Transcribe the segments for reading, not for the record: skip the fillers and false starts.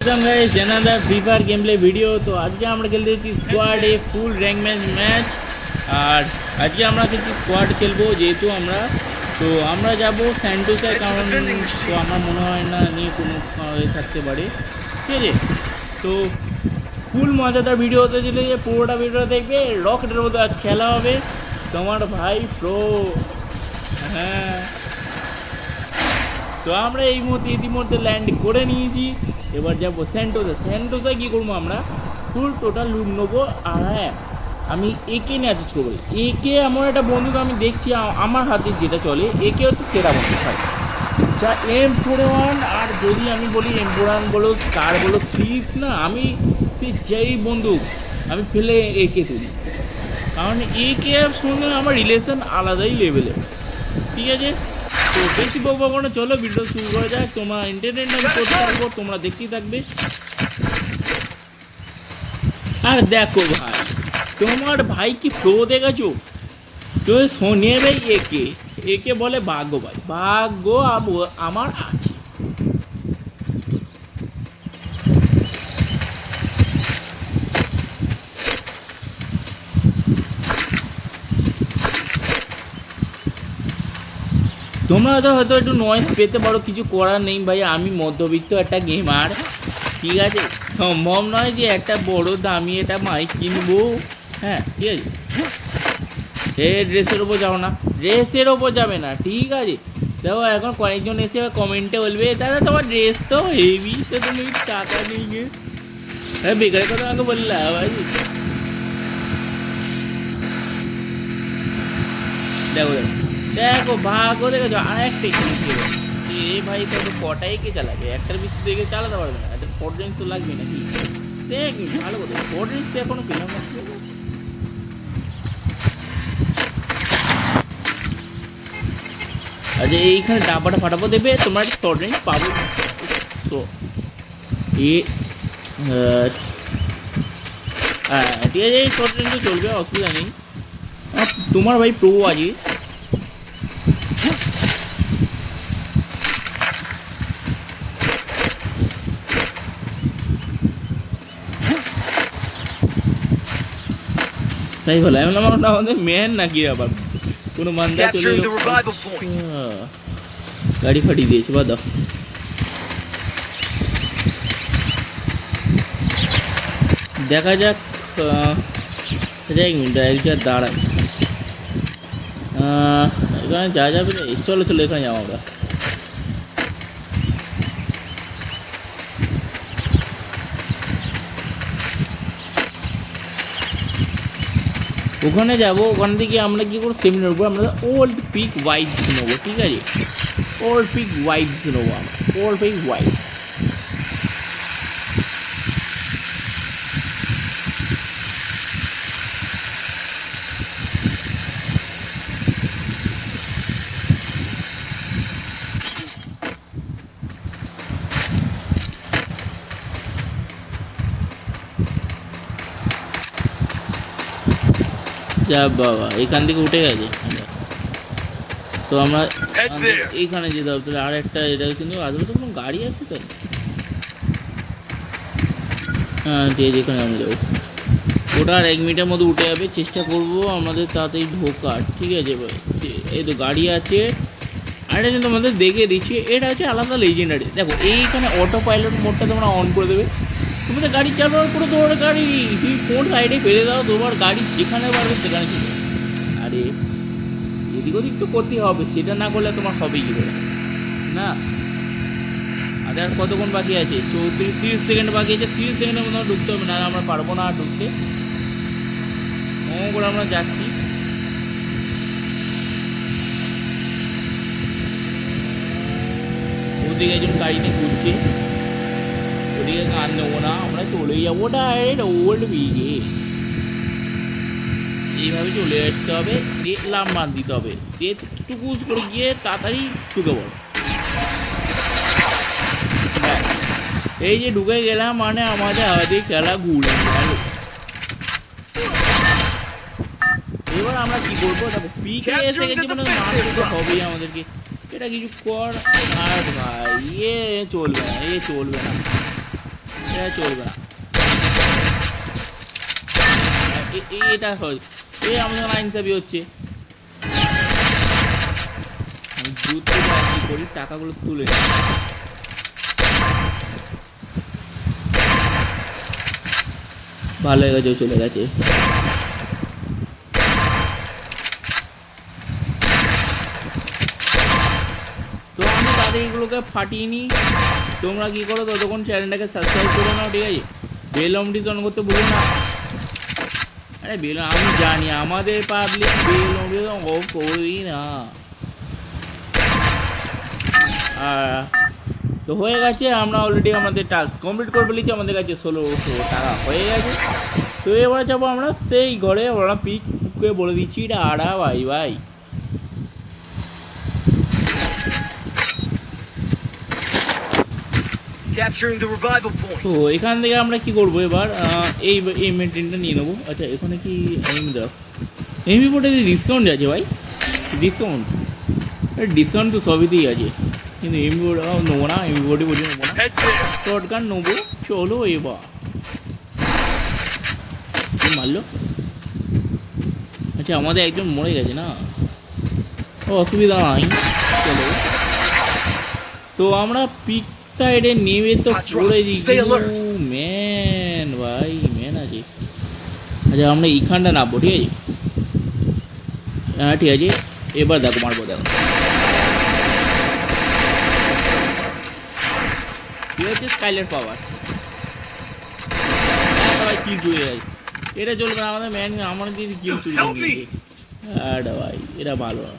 Guys another free fire game play video. तो आज के আমরা খেলতে যাচ্ছি স্কোয়াড এ ফুল র্যাঙ্ক ম্যাচ। আর আজকে আমরা কিছু স্কোয়াড খেলবো, যেহেতু আমরা যাব স্যান্টোসে, কারণ তো আমার মনে হয় না নিয়ে কোনো থাকতে পারে। ঠিক আছে, তো ফুল মজাদার ভিডিও হতে চলে যে পুরোটা ভিডিও দেখবে। রকেটের মতো আজ খেলা হবে, তোমার ভাই প্রো। হ্যাঁ, তো আমরা এই মুহূর্তে ইতিমধ্যে ল্যান্ড করে নিয়েছি। এবার যাবো স্যান্টোসে কী করবো, আমরা ফুল টোটাল লুট নেবো। আর হ্যাঁ, আমি একে নিয়ে চেষ্টা করবো। একে এমন একটা বন্দুক আমি দেখছি আমার হাতে যেটা চলে, একে হচ্ছে সেরা বন্দুক ভাই, যা M41। আর যদি আমি বলি M41 বলো, স্টার বলো, থ্রিপ না, আমি সে যেই বন্দুক আমি ফেলে একে তুলি, কারণ একে সঙ্গে আমার রিলেশন আলাদাই লেভেলে। ঠিক আছে, তো বেশি বকবক করে চলো ভিডিও শুরু করা যাক। তোমরা এন্টারটেনমেন্ট করতে থাকবো, তোমরা দেখতেই থাকবে। আর দেখো ভাই, তোমার ভাই কি প্রো দেখেছো? তো শোনে ভাই, একে বলে ভাগ্য। ভাই ভাগ্য আমার আছে। তোমরা হয়তো একটু নয়েজ পেতে পারো, কিছু করার নেই ভাই। আমি মধ্যবিত্ত একটা গেমার, ঠিক আছে। সম্ভব নয় যে একটা বড় দামি এটা মাইক কিনবো। হ্যাঁ, ঠিক আছে, ড্রেসের ওপর যাও না, ড্রেসের ওপর যাবে না, ঠিক আছে। দেখো এখন কয়েকজন এসে কমেন্টে বলবে, দাদা তোমার ড্রেস তো হেভি, তো তুমি টাকা নিয়ে গিয়ে হ্যাঁ বেকারের কথা আমাকে বললে ভাই। দেখো দেখো ভাগো, দেখেছো আর একটা এ ভাই, তো কটাই কে চালাবে, একটার বেশি দেখে চালাতে পারবে না। একটা শর্ট রেঞ্জ তো লাগবে নাকি? দেখ ভালো কথা, শর্ট রেঞ্জ তো এখনো পেলাম না। আচ্ছা, এইখানে ডাবাটা ফাটাবো দেবে, তোমার শর্ট রেঞ্জ পাবো। তো এ হ্যাঁ ঠিক আছে, এই শর্ট রেঞ্জে চলবে, অসুবিধা নেই। তোমার ভাই প্রো আছে। তাই বলে আমি বললাম আমাদের ম্যান নাকি আবার কোনো মান্দা চলে গাড়ি ফাটিয়ে দিয়েছে বা দাও। দেখা যাক, এক মিনিট এক জায়গায় দাঁড়ায়, এখানে যা যাবে। চলো চলো এখানে যাবো আমরা। ওখানে যাবো, ওখান থেকে আমরা কী করবো, সেমিনার নেবো আমরা, ওল্ড পিক ওয়াইড নেবো। ঠিক আছে, ওল্ড পিক ওয়াইড নেবো আমরা, ওল্ড পিক ওয়াইড। যা বাবা, এখান থেকে উঠে গেছে। তো আমরা এইখানে যেতে হবে, তাহলে আর একটা এটা কিন্তু আশেপাশে কোনো গাড়ি আছে তো। হ্যাঁ ঠিক আছে, এখানে আমরা যাবো, ওটা আর 1 মিনিটের মধ্যে উঠে যাবে। চেষ্টা করবো আমাদের তাড়াতাড়ি ঢোকার। ঠিক আছে ভাই, এই তো গাড়ি আছে। আর এটা কিন্তু আমাদের দেখে দিচ্ছি, এটা হচ্ছে আলাদা লেজেন্ডারি। দেখো এইখানে অটো পাইলট মোডটা তোমরা অন করে দেবে। তুমি তো গাড়ি চালানোর পুরো তোমার গাড়ি তুমি কোন সাইডে ফেলে দাও, তোমার গাড়ি যেখানে পারবে সেখানে ছিল। আরে এদিক ওদিক তো করতেই হবে, সেটা না করলে তোমার হবে কী করে না। আর কতক্ষণ বাকি আছে? 30 সেকেন্ড বাকি আছে। 30 সেকেন্ডের মধ্যে ঢুকতে হবে, না আমরা পারবো না ঢুকতে। করে আমরা যাচ্ছি। ওদিকে একজন গাড়ি নিয়ে ঘুরছে, ওদিকে গান নেবো না, আমরা চলে যাবো ডাইরেক্ট ওল্ড বিগে। এইভাবে চলে আসতে হবে, দেখলাম মান দিতে হবে, দিয়ে টুকুস করে গিয়ে তাড়াতাড়ি ঢুকে পড়ো। এই যে ঢুকে গেলাম, মানে আমাদের হাতে খেলা ঘুরে গেল। এবার আমরা কি করবো, দেখো পিকে এসে গেছি, মানে মারতে হবেই আমাদেরকে। এটা কিছু কর। আর ভাই চলবে না, চলবে না। এটা চলবে না। এটা হয় এই আমাদের নাইনসাবি হচ্ছে। আমি দ্রুত কি করি, টাকাগুলো তুলে নিই। ভালো হয়ে গেছে, চলে গেছে। তো আমি তাদের এগুলোকে ফাটিয়ে নিই। তোমরা কী করো, ততক্ষণ চ্যানেলটাকে সাবস্ক্রাইব করে নাও, ঠিক আছে? বেল নোটিফিকেশন করতে ভুলো না। আরে বেল, আমি জানি আমাদের পাবলিক বেল নোটিফিকেশন অফ করি না। আর তো হয়ে গেছে, আমরা অলরেডি আমাদের টাস্ক কমপ্লিট করে ফেলেছি। আমাদের কাছে 1600 টাকা হয়ে গেছে। তো এবার যাবো আমরা সেই ঘরে। আমরা পিককে বলে দিচ্ছি টাটা বাই বাই। তো এখান থেকে আমরা কি করবো এবার, এই মেনটেনটা নিয়ে নেবো। আচ্ছা এখানে কি এমনি দাও, এমনি বোর্ডে ডিসকাউন্ট আছে ভাই, ডিসকাউন্ট তো সবইতেই আছে, কিন্তু এমনি বোর্ড নেবো না, এমনি বোর্ডে বলি নেবো না, শর্টগান নেবো। চলো এবার মারলো। আচ্ছা আমাদের একজন মরে গেছে না, অসুবিধা নাই, চলো। তো আমরা পিক সাইডে নেমে তো পড়ে দিচ্ছি ম্যান, ভাই ম্যান আছে। আচ্ছা আমরা এইখানটা নামবো, ঠিক আছে? হ্যাঁ ঠিক আছে, এবার দেখো মারবো, দেখো ঠিক আছে, স্কাইলের পাওয়ার। ভাই কি চুরি যায়, এটা চলবে না, আমাদের ম্যান আমাদের দিদি কিল চুরি করে। আরে ভাই এটা ভালো না,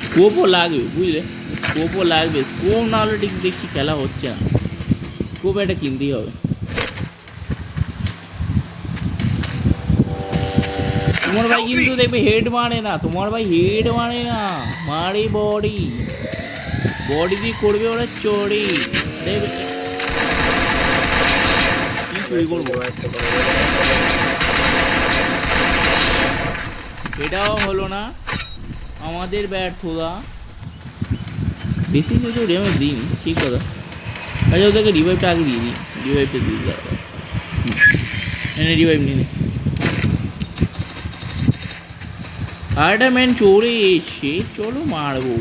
স্কোপও লাগবে বুঝলে, স্কোপও লাগবে। স্কোপ না হলে ঠিক দেখছি খেলা হচ্ছে না, স্কোপ এটা কিনতেই হবে। তোমার ভাই কিন্তু দেখবে হেড মারে না, তোমার ভাই হেড মারে না, মারে বডি, বডি দিয়ে করবে ওরা চড়ি। দেখবে কি চুরি করবো, এটাও হলো না, আমাদের ব্যর্থতা। বেশি কিছু ড্যামেজ দিইনি, ঠিক কথা। আচ্ছা ওদেরকে রিভাইভটা আগে দিয়ে দিই, রিভাইভটা দিয়ে দিই, এনে রিভাইভ নিয়ে। আর একটা ম্যান চড়ে এসে, চলো মারবো।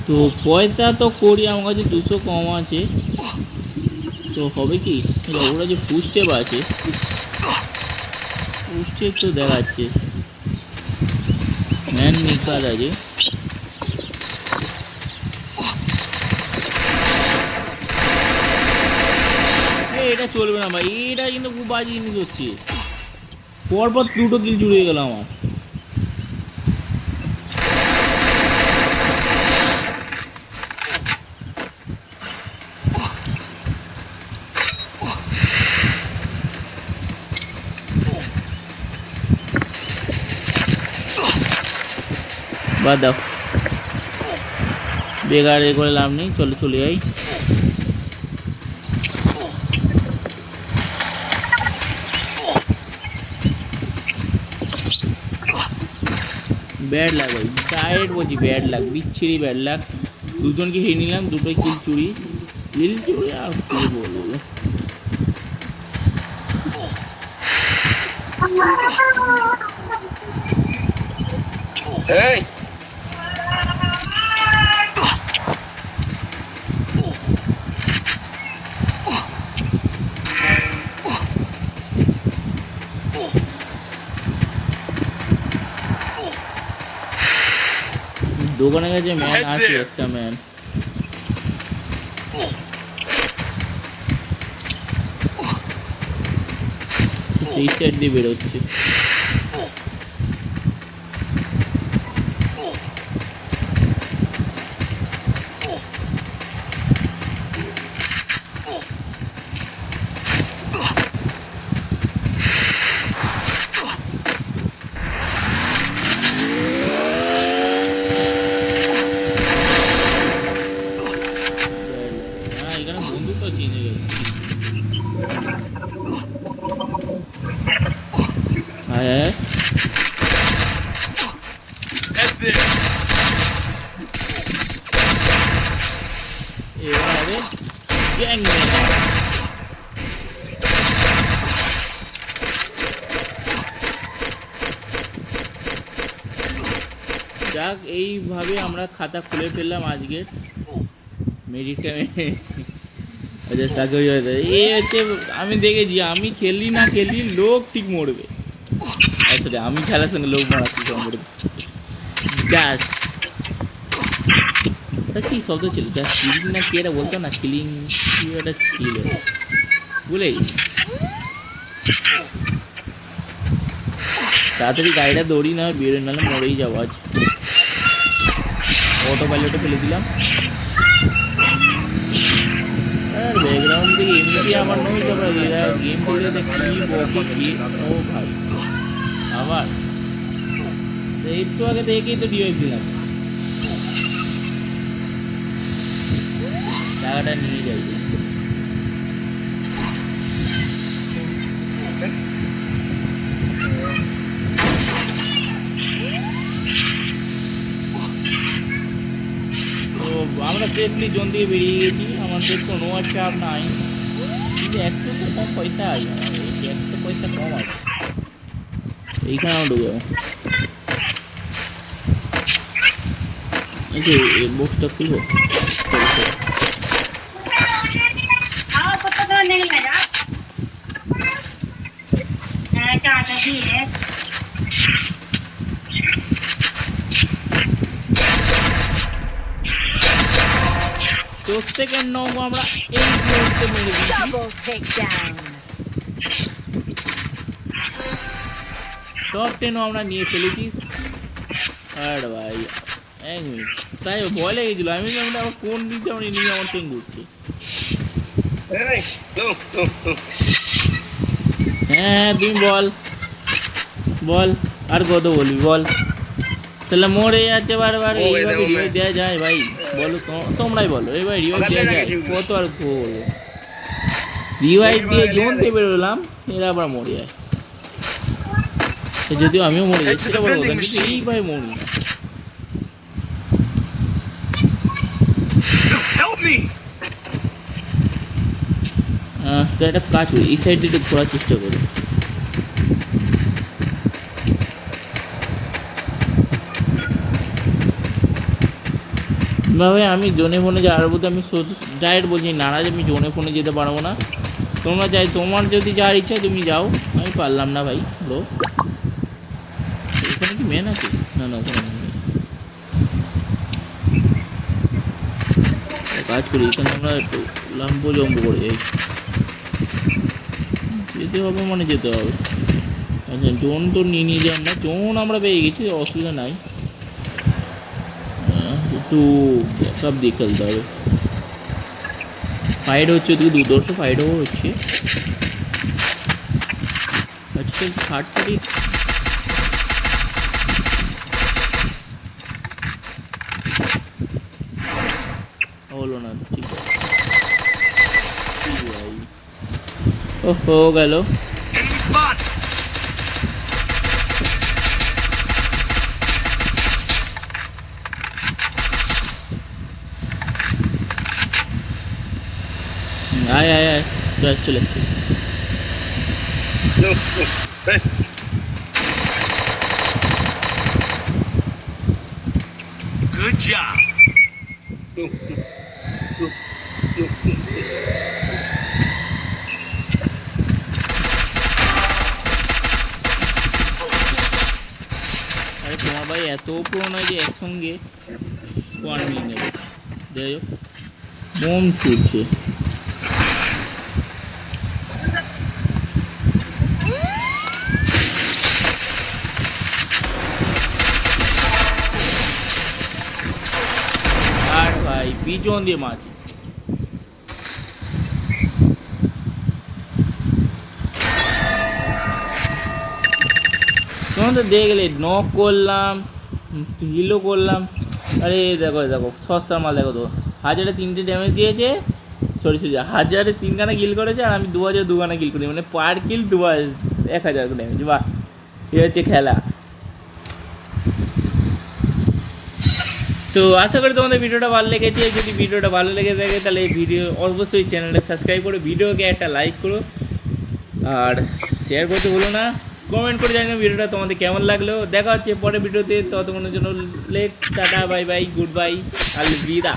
তো পয়সা তো করি আমার কাছে 200 কম আছে, তো হবে কি ওরা যে ফুস্টেপ আছে, ফুস্টেপ তো দেখাচ্ছে ম্যান নিকাল আছে। এটা চলবে না ভাই, এটা কিন্তু খুব বাজে জিনিস হচ্ছে, পরপর দুটো কিল চুরিয়ে গেল আমার। বাদ দাও, বেকার এ করে লাভ নেই, চলো চলে যাই। ব্যাড লাগ ভাই, ডাইরেক্ট বলছি ব্যাড লাগ, বিচ্ছিরি ব্যাড লাগ। দুজনকে হেরে নিলাম, দুটোই কিল চুরি, আর কি বলবো। দোকানের কাছে ম্যান আছে একটা ম্যান, সেই সাইড দিয়ে বেরোচ্ছে। এবার হবে গ্যাংম্যান। যাক, এইভাবে আমরা খাতা খুলে ফেললাম আজকের মেডিটেশনে। আচ্ছা তাকে এই হচ্ছে, আমি দেখেছি আমি খেলি না খেলি লোক ঠিক মরবে। আসলে আমি খেলার সঙ্গে লোক মারাচ্ছি সব মরবে। জাস্ট কি শব্দ ছিল, জাস্ট কিলিং না কি এটা বলতো না, কিলিং কি একটা ছিল, ভুলে গেছি। তাড়াতাড়ি গাড়িটা দৌড়ি না বেরোয়, নাহলে মরেই যাবো আজ। অটো পাইলটে ফেলে দিলাম। আর ব্যাকগ্রাউন্ড থেকে এমনিতে আমার নয় যাবে, গেম খেলতে কি বকে কি। ও ভাই আবার একটু আগে দেখেই তো ডিওয়াইপ দিলাম, টাকাটা নিয়ে যাই। তো আমরা সেফলি জোন থেকে বেরিয়ে গেছি, আমাদের কোনো আর চাপ নাই। কিন্তু একশো তো কম পয়সা আছে, 100 পয়সা কম আছে। এইখানে আমরা ঢুকে যাবো। এই বক্সটা খুলবো। তো সেকেন্ড নম্বর আমরা এই মুহূর্তে মেরে টপ 10 আমরা নিয়ে ফেলেছি। আর ভাই এক মিনিট, তাই ভয় লেগে গেছিল, আমি আমরা আবার কোন দিকে আমরা নিয়ে আমার সঙ্গে ঘুরছি। হ্যাঁ তুমি বল বল, আর কত বলবি বল। তাহলে মরে যাচ্ছে বারবার, এইভাবে রিভাইভ দেওয়া যায় ভাই? বলো তোমরাই বলো, এইভাবে রিভাইভ দেওয়া যায়? কত আর বলবো, রিভাইভ দিয়ে জোনতে বেরোলাম, এরা আবার মরে যায়। যদিও আমিও মরে যাই সেটা বড় কথা, কিন্তু এইভাবে মরি না। তো একটা কাজ করি, এই সাইডে একটু ঘোরার চেষ্টা করি। ভাবে আমি জোনে ফোনে যাওয়ার বলতে আমি ডাইরেক্ট বলছি নারাজ, আমি জোনে ফোনে যেতে পারবো না। তোমরা যাই, তোমার যদি যাওয়ার ইচ্ছা তুমি যাও, আমি পারলাম না ভাই। ব্রো ওখানে কি মেন আছে? না না, ওখানে কাজ করি, এখানে আমরা একটু লাম্বো জম্বো করে যাই। যেতে হবে মানে যেতে হবে। আচ্ছা জোন তো নিয়ে নিয়ে যাই আমরা, জোন আমরা পেয়ে গেছি, অসুবিধা নাই। একটু সব দিয়ে খেলতে হবে। ফাইট হচ্ছে ওদিকে, দুর্দর্শ ফাইটও হচ্ছে। আচ্ছা থার্ড পার্টি হলো না, ঠিক আছে ভাই। ও হো গেল। আয় আয় আয়, চলে। Good job. আরে তোমার ভাই এত পুরোনো যে একসঙ্গে স্কোয়াড নিয়ে নেবে। যাই হোক, বোম ছুটছে। আর ভাই পিছন দিয়ে মাছি। তোমার তো দেখলে নক করলাম, হিলও করলাম। আরে দেখো দেখো সস্তার মাল, দেখো তো 1000-এ 3টে ড্যামেজ দিয়েছে। সরি 1000-এ 3খানা কিল করেছে, আর আমি 2000 2খানা কিল করি, মানে পার কিল 1000 ড্যামেজ। বাহ, এ হচ্ছে খেলা। তো আশা করি তোমাদের ভিডিওটা ভালো লেগেছে। যদি ভিডিওটা ভালো লেগে থাকে তাহলে এই ভিডিও অবশ্যই চ্যানেলটা সাবস্ক্রাইব করো, ভিডিওকে একটা লাইক করো আর শেয়ার করতে ভুলো না। কমেন্ট করে জানিও ভিডিওটা তোমাদের কেমন লাগলো। দেখা হচ্ছে পরের ভিডিওতে, ততক্ষণের জন্য let's tata bye bye goodbye Alvida.